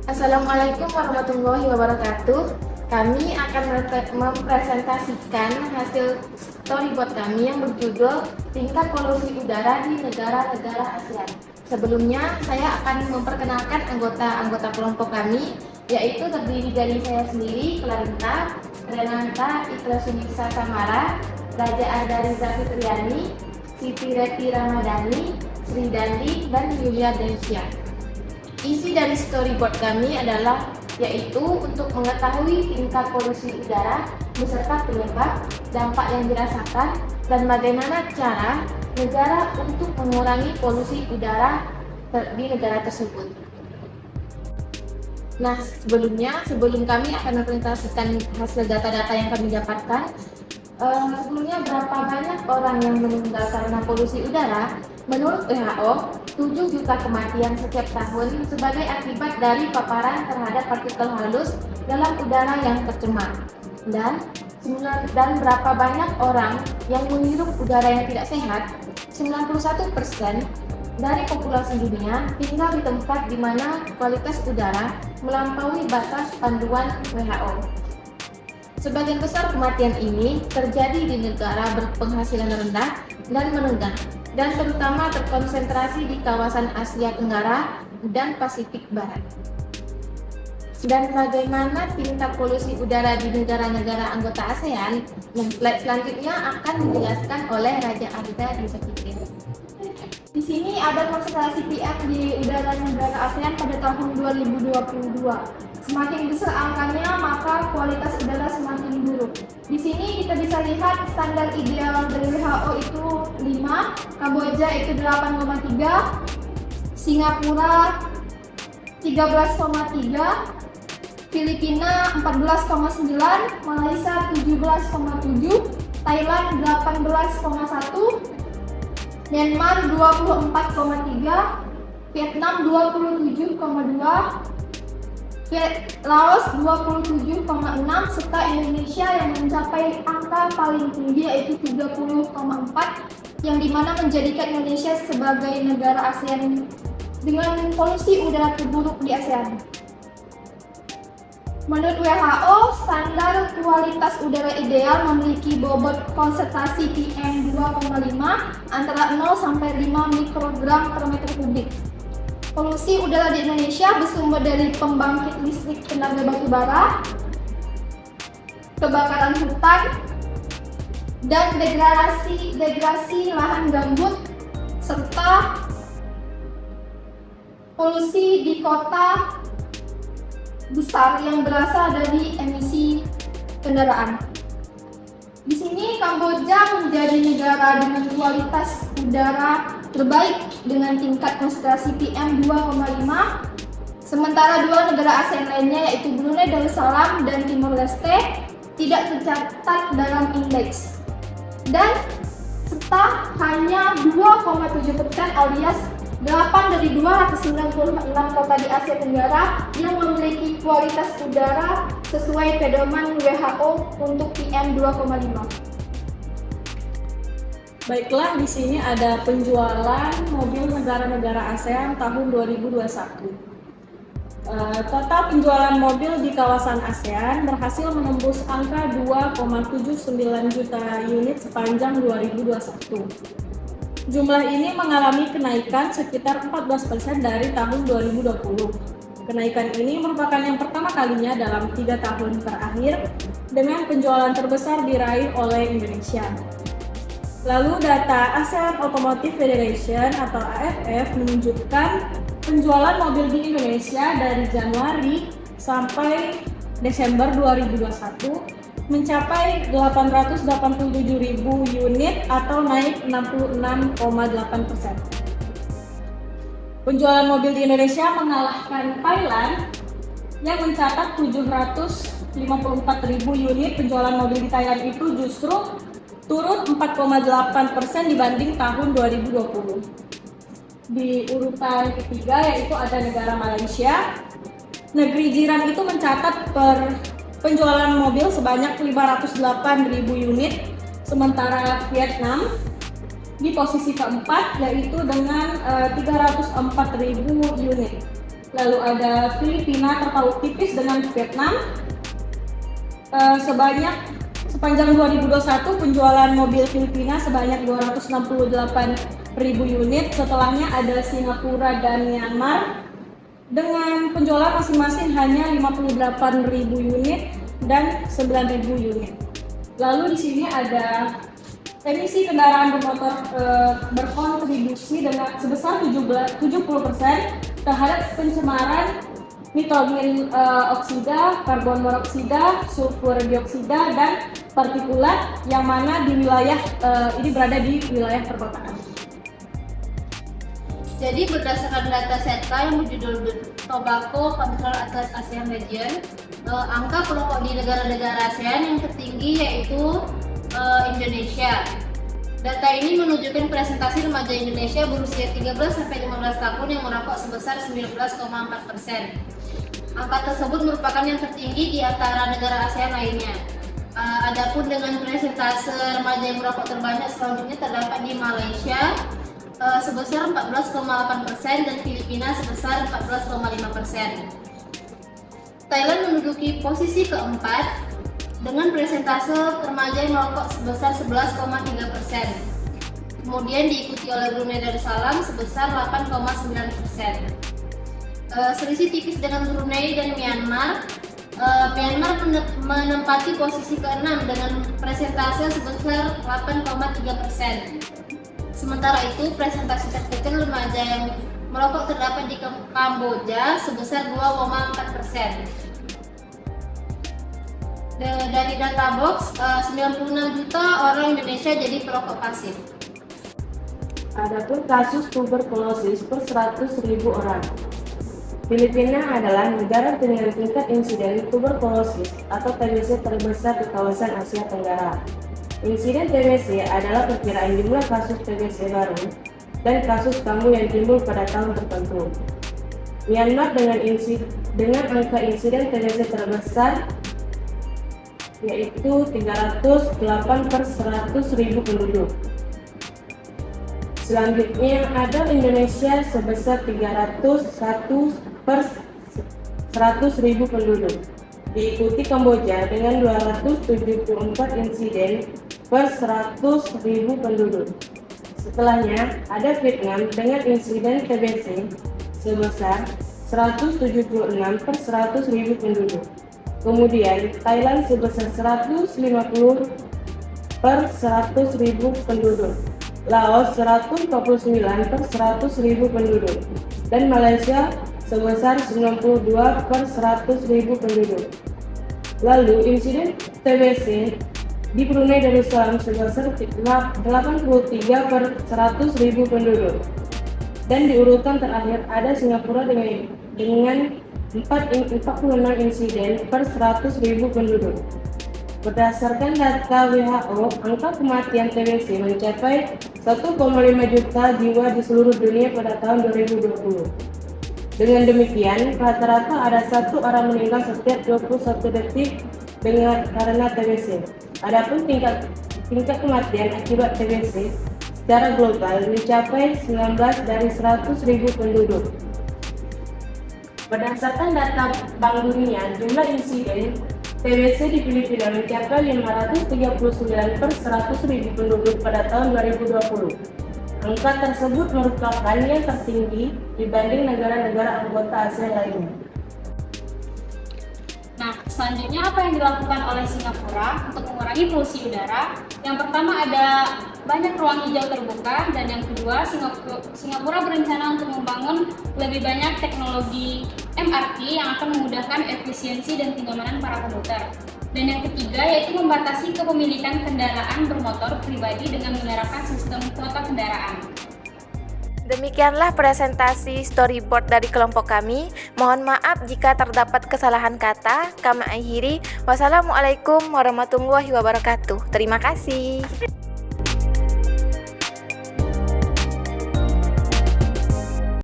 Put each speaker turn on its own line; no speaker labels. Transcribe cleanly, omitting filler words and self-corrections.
Assalamualaikum warahmatullahi wabarakatuh. Kami akan mempresentasikan hasil storyboard kami yang berjudul Tingkat Polusi Udara di Negara-negara ASEAN. Sebelumnya, saya akan memperkenalkan anggota-anggota kelompok kami, yaitu terdiri dari saya sendiri, Clarita, Renata Ikhlasunisa Samara, Raja Ardariza Fitriani, Siti Reti Ramadhani, Sri Dandi, dan Yulia Desya. Isi dari storyboard kami adalah yaitu untuk mengetahui tingkat polusi udara beserta penyebab, dampak yang dirasakan, dan bagaimana cara negara untuk mengurangi polusi udara di negara tersebut. Nah, sebelum kami akan mempresentasikan hasil data-data yang kami dapatkan, sebelumnya berapa banyak orang yang meninggal karena polusi udara? Menurut WHO, 7 juta kematian setiap tahun sebagai akibat dari paparan terhadap partikel halus dalam udara yang tercemar. Dan berapa banyak orang yang menghirup udara yang tidak sehat? 91% dari populasi dunia tinggal di tempat di mana kualitas udara melampaui batas panduan WHO. Sebagian besar kematian ini terjadi di negara berpenghasilan rendah dan menengah, dan terutama terkonsentrasi di kawasan Asia Tenggara dan Pasifik Barat. Dan bagaimana tingkat polusi udara di negara-negara anggota ASEAN? Nah, slide selanjutnya akan dijelaskan oleh Raja Arda di Fitriani.
Di sini ada konsentrasi PM di udara negara ASEAN pada tahun 2022. Semakin besar angkanya, maka kualitas udara semakin buruk. Di sini kita bisa lihat standar ideal dari WHO itu 5, Kamboja itu 8,3, Singapura 13,3, Filipina 14,9, Malaysia 17,7, Thailand 18,1, Myanmar 24,3, Vietnam 27,2, Laos 27,6, serta Indonesia yang mencapai angka paling tinggi yaitu 30,4, yang dimana menjadikan Indonesia sebagai negara ASEAN dengan polusi udara terburuk di ASEAN. Menurut WHO, standar kualitas udara ideal memiliki bobot konsentrasi PM2,5 antara 0 sampai 5 mikrogram per meter kubik. Polusi udara di Indonesia bersumber dari pembangkit listrik tenaga batu bara, kebakaran hutan, dan degradasi lahan gambut, serta polusi di kota besar yang berasal dari emisi kendaraan. Di sini Kamboja menjadi negara dengan kualitas udara terbaik dengan tingkat konsentrasi PM2,5, sementara dua negara ASEAN lainnya yaitu Brunei Darussalam dan Timor Leste tidak tercatat dalam indeks. Dan serta hanya 2,7% alias 8 dari 296 kota di Asia Tenggara yang memiliki kualitas udara sesuai pedoman WHO untuk PM2,5.
Baiklah, di sini ada penjualan mobil negara-negara ASEAN tahun 2021. Total penjualan mobil di kawasan ASEAN berhasil menembus angka 2,79 juta unit sepanjang 2021. Jumlah ini mengalami kenaikan sekitar 14% dari tahun 2020. Kenaikan ini merupakan yang pertama kalinya dalam 3 tahun terakhir dengan penjualan terbesar diraih oleh Indonesia. Lalu data ASEAN Automotive Federation atau AFF menunjukkan penjualan mobil di Indonesia dari Januari sampai Desember 2021 mencapai 887.000 unit atau naik 66,8%. Penjualan mobil di Indonesia mengalahkan Thailand yang mencatat 754.000 unit. Penjualan mobil di Thailand itu justru turun 4,8% dibanding tahun 2020. Di urutan ketiga yaitu ada negara Malaysia. Negeri jiran itu mencatat penjualan mobil sebanyak 508.000 unit, sementara Vietnam di posisi keempat yaitu dengan 304.000 unit. lalu ada Filipina terpaut tipis dengan Vietnam. Sepanjang 2021 penjualan mobil Filipina sebanyak 268.000 unit, setelahnya ada Singapura dan Myanmar dengan penjualan masing-masing hanya 58.000 unit dan 9.000 unit. Lalu di sini ada emisi kendaraan bermotor berkontribusi dengan sebesar 70% terhadap pencemaran nitrogen oksida, karbon monoksida, sulfur dioksida, dan partikulat yang mana di wilayah ini berada di wilayah perkotaan.
Jadi berdasarkan data SETCA yang berjudul Tobacco Control Atlas ASEAN Region, angka perokok di negara-negara ASEAN yang tertinggi yaitu Indonesia. Data ini menunjukkan presentasi remaja Indonesia berusia 13-15 tahun yang merokok sebesar 19,4%. Angka tersebut merupakan yang tertinggi di antara negara ASEAN lainnya. Adapun dengan presentase remaja yang merokok terbanyak selanjutnya terdapat di Malaysia sebesar 14,8% dan Filipina sebesar 14,5%. Thailand menduduki posisi keempat dengan presentase remaja yang merokok sebesar 11,3%. Kemudian diikuti oleh Brunei Darussalam sebesar 8,9%. Selisih tipis dengan Brunei dan Myanmar. Myanmar menempati posisi ke-6 dengan presentase sebesar 8,3%. Sementara itu, presentasi terkecil remaja yang merokok terdapat di Kamboja sebesar 2,4%. Dari data box, 96 juta orang Indonesia jadi perokok pasif.
Adapun kasus tuberkulosis per 100.000 orang. Filipina adalah negara dengan tingkat insiden tuberkulosis atau TBC terbesar di kawasan Asia Tenggara. Insiden TBC adalah perkiraan jumlah kasus TBC baru dan kasus kambuh yang timbul pada tahun tertentu. Myanmar dengan angka insiden TBC terbesar yaitu 308 per 100.000 penduduk. Selanjutnya ada Indonesia sebesar 301 per 100.000 penduduk. Diikuti Kamboja dengan 274 insiden per 100.000 penduduk. Setelahnya ada Vietnam dengan insiden TBC sebesar 176 per 100.000 penduduk. Kemudian Thailand sebesar 150 per 100.000 penduduk. Laos 149 per 100.000 penduduk. Dan Malaysia sebesar 92 per 100.000 penduduk. Lalu insiden TBC di Brunei Darussalam sebesar 83 per 100.000 penduduk. Dan di urutan terakhir ada Singapura dengan 46 insiden per 100.000 penduduk. Berdasarkan data WHO, angka kematian TBC mencapai 1,5 juta jiwa di seluruh dunia pada tahun 2020. Dengan demikian, rata-rata ada 1 orang meninggal setiap 21 detik karena TBC. Adapun tingkat kematian akibat TBC secara global mencapai 19 dari 100.000 penduduk. Berdasarkan data Bank Dunia, jumlah insiden TBC di Filipina mencapai 539 per 100.000 penduduk pada tahun 2020. Angka tersebut merupakan yang tertinggi dibanding negara-negara anggota ASEAN lainnya.
Nah, selanjutnya apa yang dilakukan oleh Singapura untuk mengurangi polusi udara? Yang pertama ada banyak ruang hijau terbuka, dan yang kedua Singapura berencana untuk membangun lebih banyak teknologi MRT yang akan memudahkan efisiensi dan kenyamanan para komuter. Dan yang ketiga yaitu membatasi kepemilikan kendaraan bermotor pribadi dengan menerapkan sistem kuota kendaraan.
Demikianlah presentasi storyboard dari kelompok kami. Mohon maaf jika terdapat kesalahan kata. Kami akhiri. Wassalamualaikum warahmatullahi wabarakatuh. Terima kasih.